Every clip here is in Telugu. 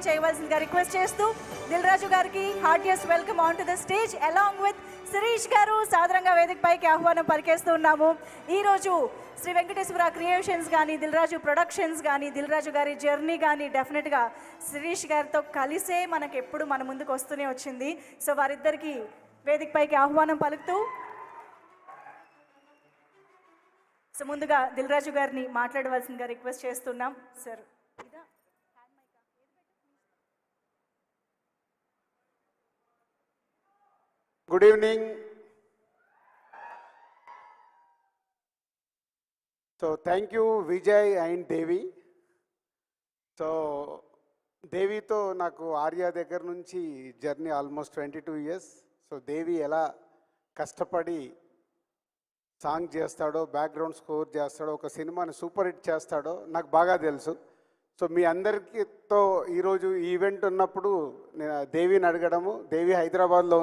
జాయిన్ చేయవలసిందిగా రిక్వెస్ట్ చేస్తూ దిల్ రాజు గారికి heartiest welcome on to the stage along with Sirish గారు సాదరంగా వేదికపైకి ఆహ్వానం పలికేస్తూ ఉన్నాము. ఈరోజు శ్రీ వెంకటేశ్వర క్రియేషన్స్ కానీ దిల్ రాజు ప్రొడక్షన్స్ కానీ దిల్ రాజు గారి జర్నీ కానీ డెఫినెట్గా శిరీష్ గారితో కలిసే మనకు ఎప్పుడు మన ముందుకు వస్తూనే వచ్చింది. సో వారిద్దరికి వేదికపైకి ఆహ్వానం పలుకుతూ సో ముందుగా దిల్ రాజు గారిని మాట్లాడవలసిందిగా రిక్వెస్ట్ చేస్తున్నాం. Sir good evening. So thank you Vijay and Devi. So దేవితో నాకు ఆర్యా దగ్గర నుంచి journey almost 22 years. So Devi ఎలా కష్టపడి సాంగ్ చేస్తాడో, బ్యాక్గ్రౌండ్ స్కోర్ చేస్తాడో, ఒక సినిమాని సూపర్ హిట్ చేస్తాడో నాకు బాగా తెలుసు. సో మీ అందరికీతో ఈరోజు ఈవెంట్ ఉన్నప్పుడు నేను దేవిని అడగడము, దేవి హైదరాబాద్లో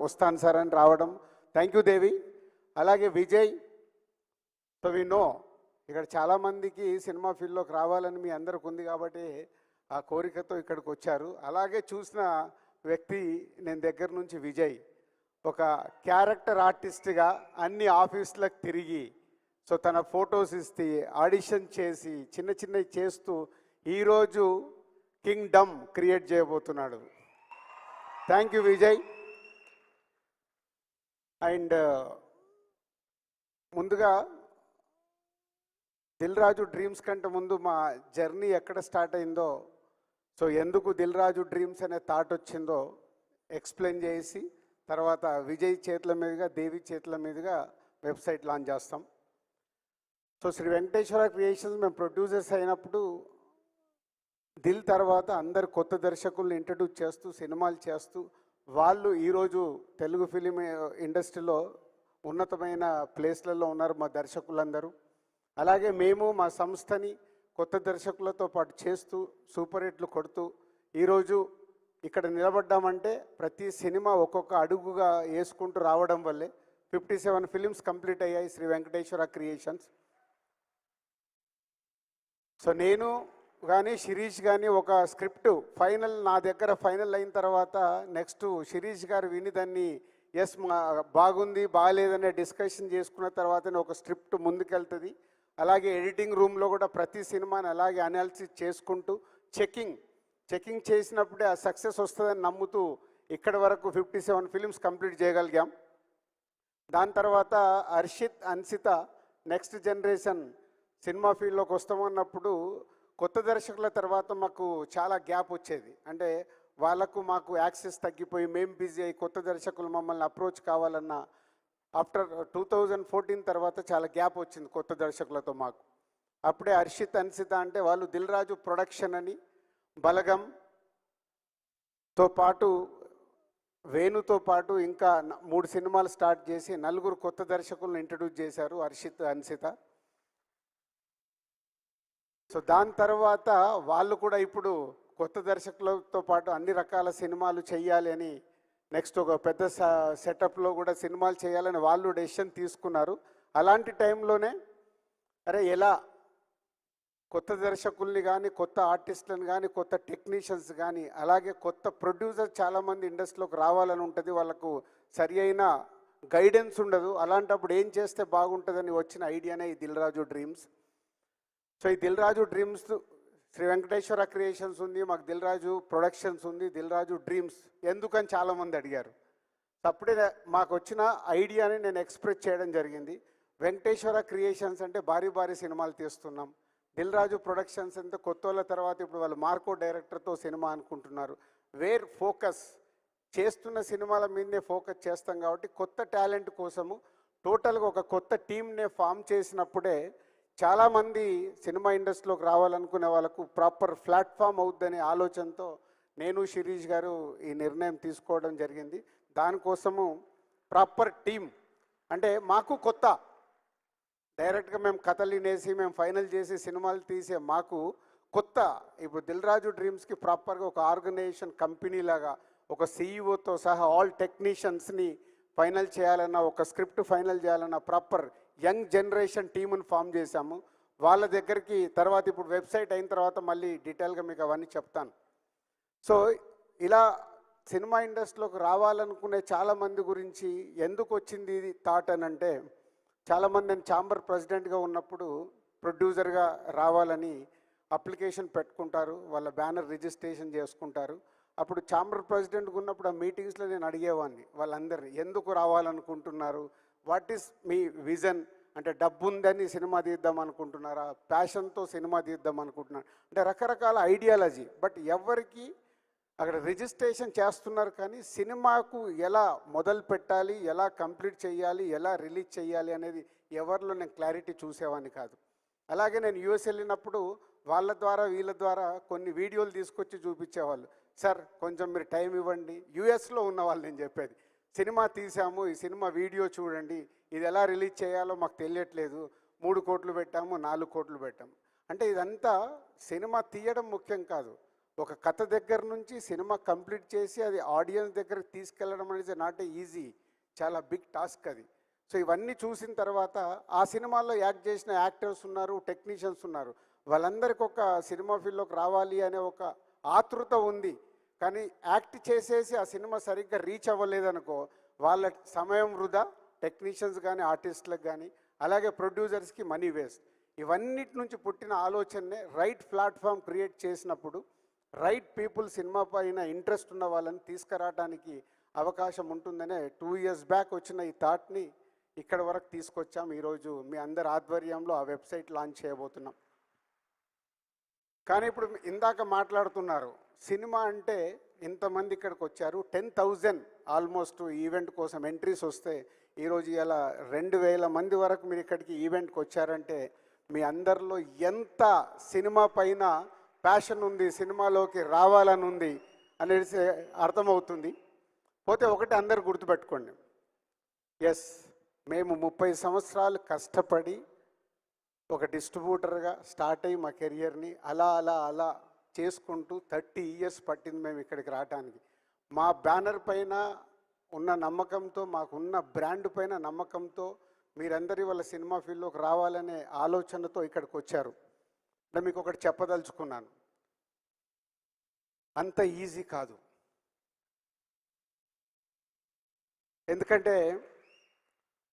వస్తాను సార్ అని రావడం, థ్యాంక్ యూ దేవి. అలాగే విజయ్. సో వి నో ఇక్కడ చాలామందికి సినిమా ఫీల్డ్లోకి రావాలని మీ అందరికి ఉంది కాబట్టి ఆ కోరికతో ఇక్కడికి వచ్చారు. అలాగే చూసిన వ్యక్తి నేను దగ్గర నుంచి విజయ్ ఒక క్యారెక్టర్ ఆర్టిస్ట్గా అన్ని ఆఫీసులకు తిరిగి సో తన ఫొటోస్ ఇస్తే ఆడిషన్ చేసి చిన్న చిన్నవి చేస్తూ ఈరోజు కింగ్డమ్ క్రియేట్ చేయబోతున్నాడు. Thank you Vijay. అండ్ ముందుగా దిల్ రాజు డ్రీమ్స్ కంటే ముందు మా జర్నీ ఎక్కడ స్టార్ట్ అయిందో, సో ఎందుకు దిల్ రాజు డ్రీమ్స్ అనే థాట్ వచ్చిందో ఎక్స్ప్లెయిన్ చేసి తర్వాత విజయ్ చేతుల మీదుగా దేవి చేతుల మీదుగా వెబ్సైట్ లాంచ్ చేస్తాం. సో శ్రీ వెంకటేశ్వర క్రియేషన్స్ మేము ప్రొడ్యూసర్స్ అయినప్పుడు దిల్ తర్వాత అందరు కొత్త దర్శకుల్ని ఇంట్రడ్యూస్ చేస్తూ సినిమాలు చేస్తూ వాళ్ళు ఈరోజు తెలుగు ఫిలిం ఇండస్ట్రీలో ఉన్నతమైన ప్లేస్లలో ఉన్నారు మా దర్శకులందరూ. అలాగే మేము మా సంస్థని కొత్త దర్శకులతో పాటు చేస్తూ సూపర్ హిట్లు కొడుతూ ఈరోజు ఇక్కడ నిలబడ్డామంటే ప్రతి సినిమా ఒక్కొక్క అడుగుగా వేసుకుంటూ రావడం వల్లే 57 ఫిలిమ్స్ కంప్లీట్ అయ్యాయి శ్రీ వెంకటేశ్వర క్రియేషన్స్. సో నేను కానీ శిరీష్ కానీ ఒక స్క్రిప్ట్ ఫైనల్ నా దగ్గర ఫైనల్ అయిన తర్వాత నెక్స్ట్ శిరీష్ గారు విని దాన్ని ఎస్ బాగుంది బాగాలేదనే డిస్కషన్ చేసుకున్న తర్వాతనే ఒక స్క్రిప్ట్ ముందుకెళ్తుంది. అలాగే ఎడిటింగ్ రూమ్లో కూడా ప్రతి సినిమాని అలాగే అనాలిసిస్ చేసుకుంటూ చెకింగ్ చేసినప్పుడే ఆ సక్సెస్ వస్తుందని నమ్ముతూ ఇక్కడి వరకు 57 ఫిలిమ్స్ కంప్లీట్ చేయగలిగాం. దాని తర్వాత Harshith Ansitha next generation cinema ఫీల్డ్లోకి వస్తామన్నప్పుడు కొత్త దర్శకుల తర్వాత మాకు చాలా గ్యాప్ వచ్చేది. అంటే వాళ్ళకు మాకు యాక్సెస్ తగ్గిపోయి మేము బిజీ అయ్యి కొత్త దర్శకులు మమ్మల్ని అప్రోచ్ కావాలన్న ఆఫ్టర్ 2014 తర్వాత చాలా గ్యాప్ వచ్చింది కొత్త దర్శకులతో మాకు. అప్పుడే హర్షిత్ అన్సిత అంటే వాళ్ళు దిల్ రాజు ప్రొడక్షన్ అని బలగంతో పాటు వేణుతో పాటు ఇంకా 3 సినిమాలు స్టార్ట్ చేసి 4 కొత్త దర్శకులను ఇంట్రడ్యూస్ చేశారు హర్షిత్ అన్సిత. సో దాని తర్వాత వాళ్ళు కూడా ఇప్పుడు కొత్త దర్శకులతో పాటు అన్ని రకాల సినిమాలు చేయాలి అని నెక్స్ట్ ఒక పెద్ద సెటప్లో కూడా సినిమాలు చేయాలని వాళ్ళు డెసిషన్ తీసుకున్నారు. అలాంటి టైంలోనే ఎలా కొత్త దర్శకుల్ని కానీ కొత్త ఆర్టిస్టులను కానీ కొత్త టెక్నీషియన్స్ కానీ అలాగే కొత్త ప్రొడ్యూసర్ చాలామంది ఇండస్ట్రీలోకి రావాలని ఉంటుంది, వాళ్ళకు సరి అయిన గైడెన్స్ ఉండదు. అలాంటప్పుడు ఏం చేస్తే బాగుంటుందని వచ్చిన ఐడియానే ఈ దిల్ రాజు డ్రీమ్స్. సో ఈ దిల్ రాజు డ్రీమ్స్ శ్రీ వెంకటేశ్వర క్రియేషన్స్ ఉంది, మాకు దిల్ రాజు ప్రొడక్షన్స్ ఉంది, దిల్ రాజు డ్రీమ్స్ ఎందుకని చాలామంది అడిగారు. అప్పుడే మాకు వచ్చిన ఐడియాని నేను ఎక్స్ప్రెస్ చేయడం జరిగింది. వెంకటేశ్వర క్రియేషన్స్ అంటే భారీ భారీ సినిమాలు తీస్తున్నాం, దిల్ రాజు ప్రొడక్షన్స్ అంటే కొత్త వాళ్ళ తర్వాత ఇప్పుడు వాళ్ళు మార్కో డైరెక్టర్తో సినిమా అనుకుంటున్నారు. వేర్ ఫోకస్ చేస్తున్న సినిమాల మీదనే ఫోకస్ చేస్తాం కాబట్టి కొత్త టాలెంట్ కోసము టోటల్గా ఒక కొత్త టీంనే ఫామ్ చేసినప్పుడే చాలామంది సినిమా ఇండస్ట్రీలోకి రావాలనుకునే వాళ్ళకు ప్రాపర్ ప్లాట్ఫామ్ అవుద్దనే ఆలోచనతో నేను శిరీష్ గారు ఈ నిర్ణయం తీసుకోవడం జరిగింది. దానికోసము ప్రాపర్ టీం అంటే మాకు కొత్త డైరెక్ట్గా మేము కథలు వినేసి మేము ఫైనల్ చేసి సినిమాలు తీసే మాకు కొత్త ఇప్పుడు దిల్ రాజు డ్రీమ్స్కి ప్రాపర్గా ఒక ఆర్గనైజేషన్ కంపెనీ లాగా ఒక సీఈఓతో సహా ఆల్ టెక్నీషియన్స్ని ఫైనల్ చేయాలన్న ఒక స్క్రిప్ట్ ఫైనల్ చేయాలన్న ప్రాపర్ యంగ్ జనరేషన్ టీముని ఫామ్ చేశాము. వాళ్ళ దగ్గరికి తర్వాత ఇప్పుడు వెబ్సైట్ అయిన తర్వాత మళ్ళీ డీటెయిల్గా మీకు అవన్నీ చెప్తాను. సో ఇలా సినిమా ఇండస్ట్రీలోకి రావాలనుకునే చాలామంది గురించి ఎందుకు వచ్చింది ఇది థాట్ అని అంటే, చాలామంది నేను ఛాంబర్ ప్రెసిడెంట్గా ఉన్నప్పుడు ప్రొడ్యూసర్గా రావాలని అప్లికేషన్ పెట్టుకుంటారు, వాళ్ళ బ్యానర్ రిజిస్ట్రేషన్ చేసుకుంటారు. అప్పుడు ఛాంబర్ ప్రెసిడెంట్గా ఉన్నప్పుడు ఆ మీటింగ్స్లో నేను అడిగేవాడిని వాళ్ళందరినీ, ఎందుకు రావాలనుకుంటున్నారు, వాట్ ఈస్ మీ విజన్, అంటే డబ్బు ఉందని సినిమా తీద్దాం అనుకుంటున్నారా, ప్యాషన్తో సినిమా తీద్దాం అనుకుంటున్నారు, అంటే రకరకాల ఐడియాలజీ. బట్ ఎవరికి అక్కడ రిజిస్ట్రేషన్ చేస్తున్నారు కానీ సినిమాకు ఎలా మొదలు పెట్టాలి, ఎలా కంప్లీట్ చేయాలి, ఎలా రిలీజ్ చేయాలి అనేది ఎవరిలో నేను క్లారిటీ చూసేవాడిని కాదు. అలాగే నేను యూఎస్ వెళ్ళినప్పుడు వాళ్ళ ద్వారా వీళ్ళ ద్వారా కొన్ని వీడియోలు తీసుకొచ్చి చూపించేవాళ్ళు. సార్ కొంచెం మీరు టైం ఇవ్వండి, యూఎస్లో ఉన్న వాళ్ళు నేను చెప్పేది, సినిమా తీసాము, ఈ సినిమా వీడియో చూడండి, ఇది ఎలా రిలీజ్ చేయాలో మాకు తెలియట్లేదు, 3 కోట్లు పెట్టాము, 4 కోట్లు పెట్టాము. అంటే ఇదంతా సినిమా తీయడం ముఖ్యం కాదు, ఒక కథ దగ్గర నుంచి సినిమా కంప్లీట్ చేసి అది ఆడియన్స్ దగ్గరికి తీసుకెళ్ళడం అనేది నాట్ ఈజీ, చాలా బిగ్ టాస్క్ అది. సో ఇవన్నీ చూసిన తర్వాత ఆ సినిమాల్లో యాక్ట్ చేసిన యాక్టర్స్ ఉన్నారు, టెక్నీషియన్స్ ఉన్నారు, వాళ్ళందరికీ ఒక సినిమా ఫీల్డ్లోకి రావాలి అనే ఒక ఆతృత ఉంది. కానీ యాక్ట్ చేసేసి ఆ సినిమా సరిగ్గా రీచ్ అవ్వలేదనుకో వాళ్ళ సమయం వృధా, టెక్నీషియన్స్ కానీ ఆర్టిస్టులకు కానీ, అలాగే ప్రొడ్యూసర్స్కి మనీ వేస్ట్. ఇవన్నిటి నుంచి పుట్టిన ఆలోచననే రైట్ ప్లాట్ఫామ్ క్రియేట్ చేసినప్పుడు రైట్ పీపుల్ సినిమా పైన ఇంట్రెస్ట్ ఉన్న వాళ్ళని తీసుకురావడానికి అవకాశం ఉంటుందనే 2 years బ్యాక్ వచ్చిన ఈ థాట్ని ఇక్కడ వరకు తీసుకొచ్చాం. ఈరోజు మీ అందరి ఆధ్వర్యంలో ఆ వెబ్సైట్ లాంచ్ చేయబోతున్నాం. కానీ ఇప్పుడు ఇందాక మాట్లాడుతున్నారు, సినిమా అంటే ఇంతమంది ఇక్కడికి వచ్చారు, 10,000 ఆల్మోస్ట్ ఈవెంట్ కోసం ఎంట్రీస్ వస్తే ఈరోజు ఇలా 2,000 మంది వరకు మీరు ఇక్కడికి ఈవెంట్కి వచ్చారంటే మీ అందరిలో ఎంత సినిమా పైన ప్యాషన్ ఉంది, సినిమాలోకి రావాలని ఉంది అనేది అర్థమవుతుంది. పోతే ఒకటి అందరు గుర్తుపెట్టుకోండి, ఎస్ మేము 30 సంవత్సరాలు కష్టపడి ఒక డిస్ట్రిబ్యూటర్గా స్టార్ట్ అయ్యి మా కెరియర్ని అలా అలా అలా చేసుకుంటూ 30 years పట్టింది మేము ఇక్కడికి రావడానికి. మా బ్యానర్ పైన ఉన్న నమ్మకంతో, మాకున్న బ్రాండ్ పైన నమ్మకంతో మీరందరి వాళ్ళ సినిమా ఫీల్డ్లోకి రావాలనే ఆలోచనతో ఇక్కడికి వచ్చారు. నేను మీకు ఒకటి చెప్పదలుచుకున్నాను, అంత ఈజీ కాదు. ఎందుకంటే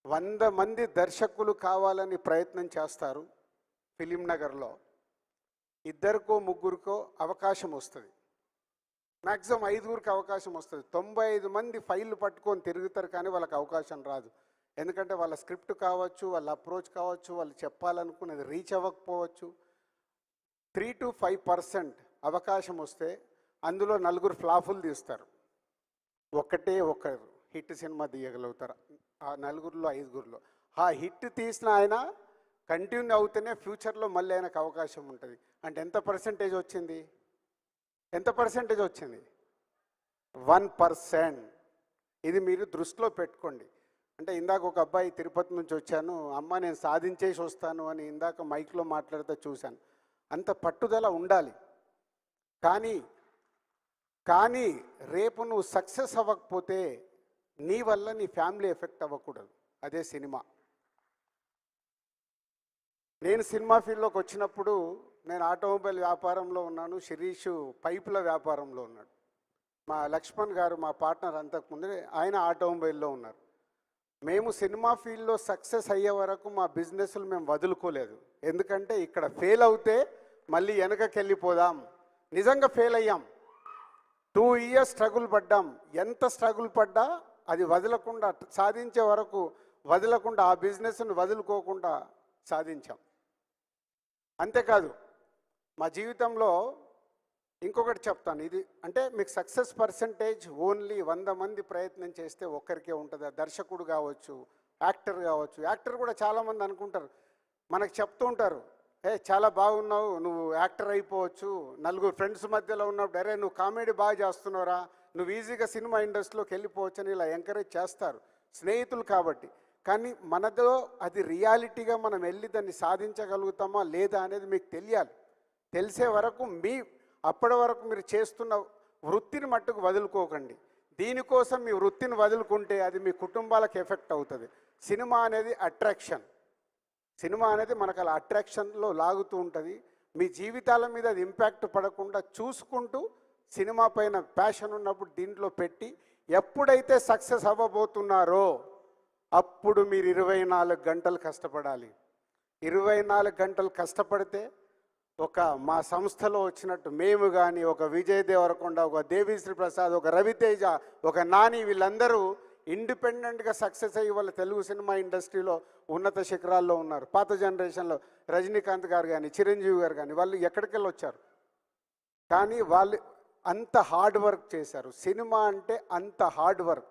100 మంది దర్శకులు కావాలని ప్రయత్నం చేస్తారు, ఫిలిం నగర్లో 2కో 3కో అవకాశం వస్తుంది, మ్యాక్సిమం 5గురికి అవకాశం వస్తుంది. 95 మంది ఫైళ్ళు పట్టుకొని తిరుగుతారు కానీ వాళ్ళకి అవకాశం రాదు. ఎందుకంటే వాళ్ళ స్క్రిప్ట్ కావచ్చు, వాళ్ళ అప్రోచ్ కావచ్చు, వాళ్ళు చెప్పాలనుకున్నది రీచ్ అవ్వకపోవచ్చు. 3 to 5% అవకాశం వస్తే అందులో 4 ఫ్లాపులు తీస్తారు, ఒకరు హిట్ సినిమా తీయగలుగుతారు ఆ 4లో 5గురిలో. ఆ హిట్ తీసిన ఆయన కంటిన్యూ అవుతేనే ఫ్యూచర్లో మళ్ళీ ఆయనకు అవకాశం ఉంటుంది. అంటే ఎంత పర్సెంటేజ్ వచ్చింది? 1%. ఇది మీరు దృష్టిలో పెట్టుకోండి. అంటే ఇందాక ఒక అబ్బాయి తిరుపతి నుంచి వచ్చాను, అమ్మ నేను సాధించేసి వస్తాను అని ఇందాక మైక్లో మాట్లాడితే చూశాను. అంత పట్టుదల ఉండాలి. కానీ రేపు నువ్వు సక్సెస్ అవ్వకపోతే నీ వల్ల నీ ఫ్యామిలీ ఎఫెక్ట్ అవ్వకూడదు. అదే సినిమా. నేను సినిమా ఫీల్డ్లోకి వచ్చినప్పుడు నేను ఆటోమొబైల్ వ్యాపారంలో ఉన్నాను, శిరీష్ పైపుల వ్యాపారంలో ఉన్నాడు. మా లక్ష్మణ్ గారు మా పార్ట్నర్ అంతకుముందే ఆయన ఆటోమొబైల్లో ఉన్నారు. మేము సినిమా ఫీల్డ్లో సక్సెస్ అయ్యే వరకు మా బిజినెస్లు మేము వదులుకోలేదు. ఎందుకంటే ఇక్కడ ఫెయిల్ అవుతే మళ్ళీ వెనకకి వెళ్ళిపోదాం. నిజంగా ఫెయిల్ అయ్యాం, 2 years స్ట్రగుల్ పడ్డాం. ఎంత స్ట్రగుల్ పడ్డా అది వదలకుండా, సాధించే వరకు వదలకుండా, ఆ బిజినెస్ను వదులుకోకుండా సాధించాం. అంతేకాదు మా జీవితంలో ఇంకొకటి చెప్తాను, ఇది అంటే మీకు సక్సెస్ పర్సంటేజ్ ఓన్లీ 100 మంది ప్రయత్నం చేస్తే ఒక్కరికే ఉంటుంది. దర్శకుడు కావచ్చు, యాక్టర్ కావచ్చు. యాక్టర్ కూడా చాలామంది అనుకుంటారు, మనకు చెప్తూ ఉంటారు, చాలా బాగున్నావు, నువ్వు యాక్టర్ అయిపోవచ్చు. 4 ఫ్రెండ్స్ మధ్యలో ఉన్నప్పుడు అరే నువ్వు కామెడీ బాగా చేస్తున్నావురా, నువ్వు ఈజీగా సినిమా ఇండస్ట్రీలోకి వెళ్ళిపోవచ్చు అని ఇలా ఎంకరేజ్ చేస్తారు స్నేహితులు కాబట్టి. కానీ మనలో అది రియాలిటీగా మనం వెళ్ళి దాన్ని సాధించగలుగుతామా లేదా అనేది మీకు తెలియాలి. తెలిసే వరకు అప్పటి వరకు మీరు చేస్తున్న వృత్తిని మట్టుకు వదులుకోకండి. దీనికోసం మీ వృత్తిని వదులుకుంటే అది మీ కుటుంబాలకు ఎఫెక్ట్ అవుతుంది. సినిమా అనేది అట్రాక్షన్. సినిమా అనేది మనకు అలా అట్రాక్షన్లో లాగుతూ ఉంటుంది. మీ జీవితాల మీద అది ఇంపాక్ట్ పడకుండా చూసుకుంటూ సినిమా పైన ప్యాషన్ ఉన్నప్పుడు దీంట్లో పెట్టి ఎప్పుడైతే సక్సెస్ అవ్వబోతున్నారో అప్పుడు మీరు 24 గంటలు కష్టపడాలి. 24 గంటలు కష్టపడితే ఒక మా సంస్థలో వచ్చినట్టు మేము కానీ, ఒక విజయ్ దేవరకొండ, ఒక దేవిశ్రీ ప్రసాద్, ఒక రవితేజ, ఒక నాని, వీళ్ళందరూ ఇండిపెండెంట్గా సక్సెస్ అయ్యి వాళ్ళ తెలుగు సినిమా ఇండస్ట్రీలో ఉన్నత శిఖరాల్లో ఉన్నారు. పాత జనరేషన్లో రజనీకాంత్ గారు కానీ, చిరంజీవి గారు కానీ, వాళ్ళు ఎక్కడికెళ్ళి వచ్చారు. కానీ వాళ్ళు అంత హార్డ్ వర్క్ చేశారు. సినిమా అంటే అంత హార్డ్ వర్క్.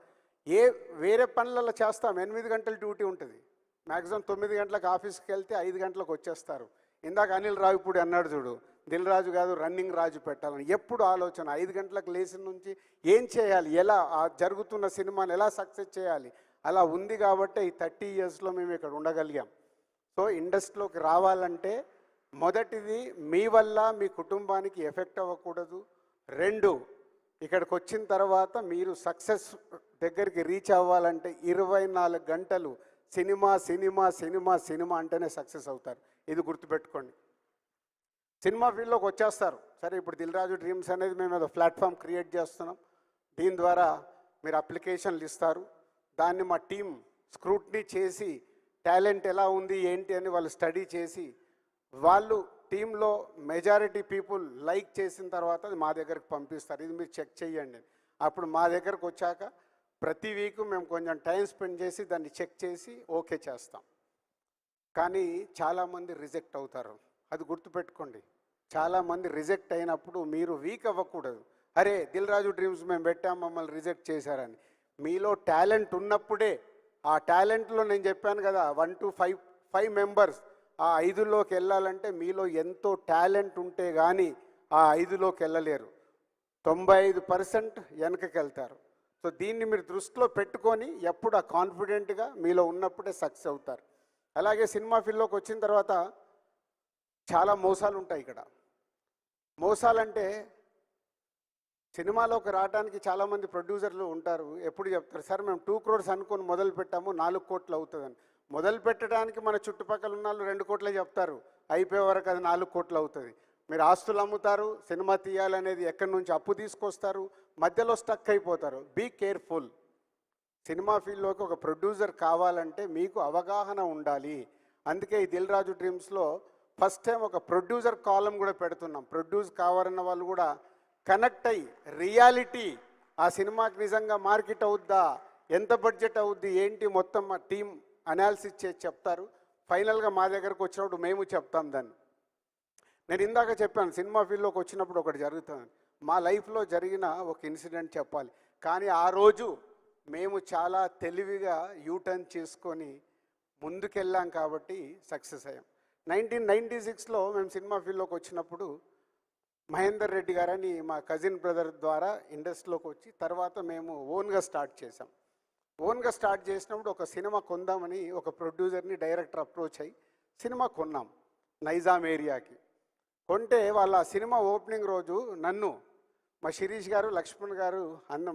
వేరే పనులలో చేస్తాం, 8 గంటల డ్యూటీ ఉంటుంది. మ్యాక్సిమం 9 గంటలకు ఆఫీస్కి వెళ్తే 5 గంటలకు వచ్చేస్తారు. ఇందాక అనిల్ రావిపూడి అన్నాడు చూడు, దిల్ రాజు కాదు రన్నింగ్ రాజు పెట్టాలని. ఎప్పుడు ఆలోచన 5 గంటలకు లేచిన నుంచి ఏం చేయాలి, ఎలా ఆ జరుగుతున్న సినిమాని ఎలా సక్సెస్ చేయాలి, అలా ఉంది కాబట్టి ఈ 30 ఇయర్స్లో మేము ఇక్కడ ఉండగలిగాం. సో ఇండస్ట్రీలోకి రావాలంటే మొదటిది మీ వల్ల మీ కుటుంబానికి ఎఫెక్ట్ అవ్వకూడదు. 2, ఇక్కడికి వచ్చిన తర్వాత మీరు సక్సెస్ దగ్గరికి రీచ్ అవ్వాలంటే 24 గంటలు సినిమా సినిమా సినిమా సినిమా అంటేనే సక్సెస్ అవుతారు. ఇది గుర్తుపెట్టుకోండి. సినిమా ఫీల్డ్లోకి వచ్చేస్తారు. సరే, ఇప్పుడు దిల్ రాజు డ్రీమ్స్ అనేది మేము ఏదో ప్లాట్ఫామ్ క్రియేట్ చేస్తున్నాం. దీని ద్వారా మీరు అప్లికేషన్లు ఇస్తారు. దాన్ని మా టీం స్క్రూట్నీ చేసి టాలెంట్ ఎలా ఉంది ఏంటి అని వాళ్ళు స్టడీ చేసి వాళ్ళు టీంలో మెజారిటీ పీపుల్ లైక్ చేసిన తర్వాత అది మా దగ్గరకు పంపిస్తారు. ఇది మీరు చెక్ చేయండి. అప్పుడు మా దగ్గరకు వచ్చాక ప్రతి వీక్ మేము కొంచెం టైం స్పెండ్ చేసి దాన్ని చెక్ చేసి ఓకే చేస్తాం. కానీ చాలామంది రిజెక్ట్ అవుతారు. అది గుర్తుపెట్టుకోండి. చాలామంది రిజెక్ట్ అయినప్పుడు మీరు వీక్ అవ్వకూడదు. అరే దిల్ రాజు డ్రీమ్స్ మేము పెట్టాం, మమ్మల్ని రిజెక్ట్ చేశారని. మీలో టాలెంట్ ఉన్నప్పుడే, ఆ టాలెంట్లో నేను చెప్పాను కదా 1 to 5 మెంబర్స్, ఆ 5లోకి వెళ్ళాలంటే మీలో ఎంతో టాలెంట్ ఉంటే కానీ ఆ 5లోకి వెళ్ళలేరు. 95% వెనకకి వెళ్తారు. సో దీన్ని మీరు దృష్టిలో పెట్టుకొని ఎప్పుడు ఆ కాన్ఫిడెంట్గా మీలో ఉన్నప్పుడే సక్సెస్ అవుతారు. అలాగే సినిమా ఫీల్డ్లోకి వచ్చిన తర్వాత చాలా మోసాలు ఉంటాయి. ఇక్కడ మోసాలంటే సినిమాలోకి రావడానికి చాలామంది ప్రొడ్యూసర్లు ఉంటారు. ఎప్పుడు చెప్తారు, సార్ మేము 2 crores అనుకొని మొదలు పెట్టాము, 4 కోట్లు అవుతుందని. మొదలు పెట్టడానికి మన చుట్టుపక్కల ఉన్న వాళ్ళు 2 కోట్లే చెప్తారు, అయిపోయే వరకు అది 4 కోట్లు అవుతుంది. మీరు ఆస్తులు అమ్ముతారు, సినిమా తీయాలనేది ఎక్కడి నుంచి అప్పు తీసుకొస్తారు, మధ్యలో స్టక్ అయిపోతారు. Be careful. సినిమా ఫీల్డ్లోకి ఒక ప్రొడ్యూసర్ కావాలంటే మీకు అవగాహన ఉండాలి. అందుకే ఈ దిల్ రాజు డ్రీమ్స్లో ఫస్ట్ టైం ఒక ప్రొడ్యూసర్ కాలం కూడా పెడుతున్నాం. ప్రొడ్యూస్ కావాలన్న వాళ్ళు కూడా కనెక్ట్ అయ్యి రియాలిటీ, ఆ సినిమాకి నిజంగా మార్కెట్ అవుద్దా, ఎంత బడ్జెట్ అవుద్ది ఏంటి, మొత్తం మా టీం అనాలిసిస్ చేసి చెప్తారు. ఫైనల్గా మా దగ్గరకు వచ్చినప్పుడు మేము చెప్తాం దాన్ని. నేను ఇందాక చెప్పాను, సినిమా ఫీల్డ్లోకి వచ్చినప్పుడు ఒకటి జరుగుతుంది. మా లైఫ్లో జరిగిన ఒక ఇన్సిడెంట్ చెప్పాలి. కానీ ఆ రోజు మేము చాలా తెలివిగా యూటర్న్ చేసుకొని ముందుకెళ్ళాం కాబట్టి సక్సెస్ అయ్యాం. 1996లో మేము సినిమా ఫీల్డ్లోకి వచ్చినప్పుడు మహేందర్ రెడ్డి గారని మా కజిన్ బ్రదర్ ద్వారా ఇండస్ట్రీలోకి వచ్చి తర్వాత మేము ఓన్గా స్టార్ట్ చేసాం. ఓన్గా స్టార్ట్ చేసినప్పుడు ఒక సినిమా కొందామని ఒక ప్రొడ్యూసర్ని డైరెక్టర్ అప్రోచ్ అయ్యి సినిమా కొన్నాం నైజాం ఏరియాకి. కొంటే వాళ్ళ సినిమా ఓపెనింగ్ రోజు నన్ను, మా శిరీష్ గారు, లక్ష్మణ్ గారు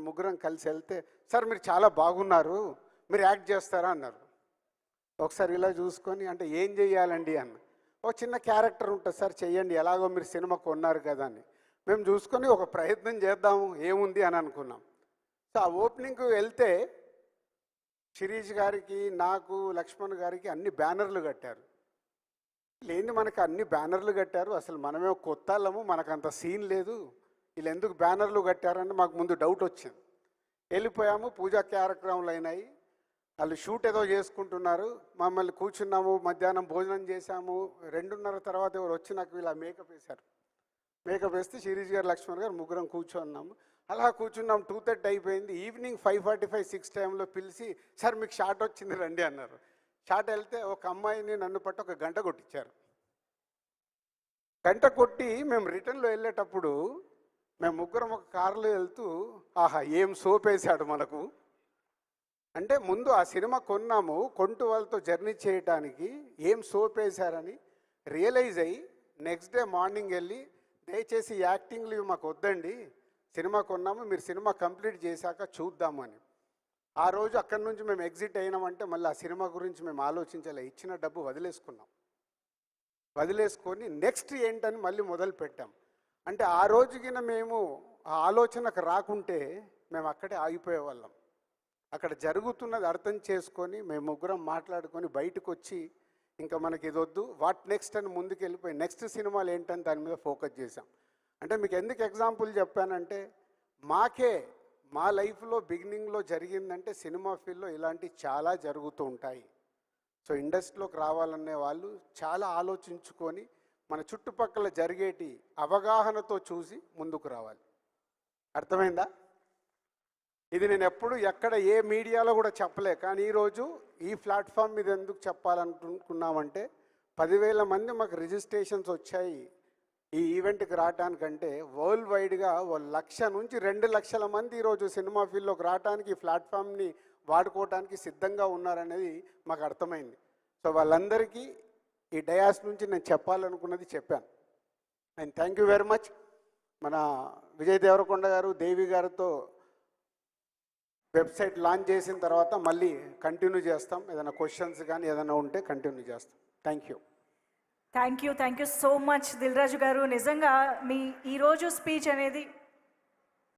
ముగ్గురం కలిసి వెళ్తే, సార్ మీరు చాలా బాగున్నారు, మీరు యాక్ట్ చేస్తారా అన్నారు. ఒకసారి ఇలా చూసుకొని, అంటే ఏం చెయ్యాలండి అన్న. ఒక చిన్న క్యారెక్టర్ ఉంటుంది సార్, చెయ్యండి, ఎలాగో మీరు సినిమా కొన్నారు కదా అని. మేము చూసుకొని ఒక ప్రయత్నం చేద్దాము ఏముంది అని అనుకున్నాం. సో ఆ ఓపెనింగ్కి వెళ్తే శిరీష్ గారికి, నాకు, లక్ష్మణ్ గారికి అన్ని బ్యానర్లు కట్టారు. లేని మనకు అన్ని బ్యానర్లు కట్టారు, అసలు మనమే కొత్త వాళ్ళము, మనకు అంత సీన్ లేదు, వీళ్ళు ఎందుకు బ్యానర్లు కట్టారని మాకు ముందు డౌట్ వచ్చింది. వెళ్ళిపోయాము, పూజా కార్యక్రమాలు అయినాయి, వాళ్ళు షూట్ ఏదో చేసుకుంటున్నారు. మమ్మల్ని కూర్చున్నాము, మధ్యాహ్నం భోజనం చేశాము. 2:30 తర్వాత ఎవరు వచ్చి నాకు ఇలా మేకప్ వేశారు. మేకప్ వేస్తే శిరీష్ గారు, లక్ష్మణ్ గారు ముగ్గురం కూర్చున్నాము. అలా కూర్చున్నాం. 2:30 అయిపోయింది. ఈవినింగ్ 5:45, 6 టైంలో పిలిచి, సార్ మీకు షాట్ వచ్చింది రండి అన్నారు. షాట్ వెళ్తే ఒక అమ్మాయిని నన్ను పట్టి 1 గంట కొట్టించారు. గంట కొట్టి మేము రిటర్న్లో వెళ్ళేటప్పుడు మేము ముగ్గురం ఒక కారులో వెళ్తూ, ఆహా ఏం సోప్ వేసాడు మనకు. అంటే ముందు ఆ సినిమా కొన్నాము, కొంటూ వాళ్ళతో జర్నీ చేయడానికి ఏం సోప్ వేశారని రియలైజ్ అయ్యి నెక్స్ట్ డే మార్నింగ్ వెళ్ళి, దయచేసి యాక్టింగ్లు ఇవి మాకు వద్దండి, సినిమా కొన్నాము, మీరు సినిమా కంప్లీట్ చేశాక చూద్దాము అని. ఆ రోజు అక్కడి నుంచి మేము ఎగ్జిట్ అయినామంటే మళ్ళీ ఆ సినిమా గురించి మేము ఆలోచించాలి. ఇచ్చిన డబ్బు వదిలేసుకొని నెక్స్ట్ ఏంటని మళ్ళీ మొదలు పెట్టాం. అంటే ఆ రోజుకిన మేము ఆ ఆలోచనకు రాకుంటే మేము అక్కడే ఆగిపోయేవాళ్ళం. అక్కడ జరుగుతున్నది అర్థం చేసుకొని మేము ముగ్గురం మాట్లాడుకొని బయటకు వచ్చి ఇంకా మనకి ఇది వద్దు, వాట్ నెక్స్ట్ అని ముందుకు వెళ్ళిపోయి నెక్స్ట్ సినిమాలు ఏంటని దాని మీద ఫోకస్ చేశాం. అంటే మీకు ఎందుకు ఎగ్జాంపుల్ చెప్పానంటే మా లైఫ్లో బిగినింగ్లో జరిగిందంటే సినిమా ఫీల్డ్లో ఇలాంటివి చాలా జరుగుతూ ఉంటాయి. సో ఇండస్ట్రీలోకి రావాలనే వాళ్ళు చాలా ఆలోచించుకొని మన చుట్టుపక్కల జరిగేటి అవగాహనతో చూసి ముందుకు రావాలి. అర్థమైందా? ఇది నేను ఎప్పుడు ఎక్కడ ఏ మీడియాలో కూడా చెప్పలే, కానీ ఈరోజు ఈ ప్లాట్ఫామ్ మీద ఎందుకు చెప్పాలనుకున్నామంటే 10,000 మంది మాకు రిజిస్ట్రేషన్స్ వచ్చాయి ఈ ఈవెంట్కి రావడానికంటే. వరల్డ్ వైడ్గా 1,00,000 నుంచి 2,00,000 మంది ఈరోజు సినిమా ఫీల్డ్లోకి రావడానికి ఈ ప్లాట్ఫామ్ని వాడుకోవడానికి సిద్ధంగా ఉన్నారనేది మాకు అర్థమైంది. సో వాళ్ళందరికీ ఈ డయాస్ నుంచి నేను చెప్పాలనుకున్నది చెప్పాను. And thank you very much. మన విజయ్ దేవరకొండ గారు, దేవి గారితో వెబ్సైట్ లాంచ్ చేసిన తర్వాత మళ్ళీ కంటిన్యూ చేస్తాం. ఏదైనా క్వశ్చన్స్ కానీ ఏదైనా ఉంటే కంటిన్యూ చేస్తాం. Thank you so much Dil Raju garu. నిజంగా మీ ఈరోజు స్పీచ్ అనేది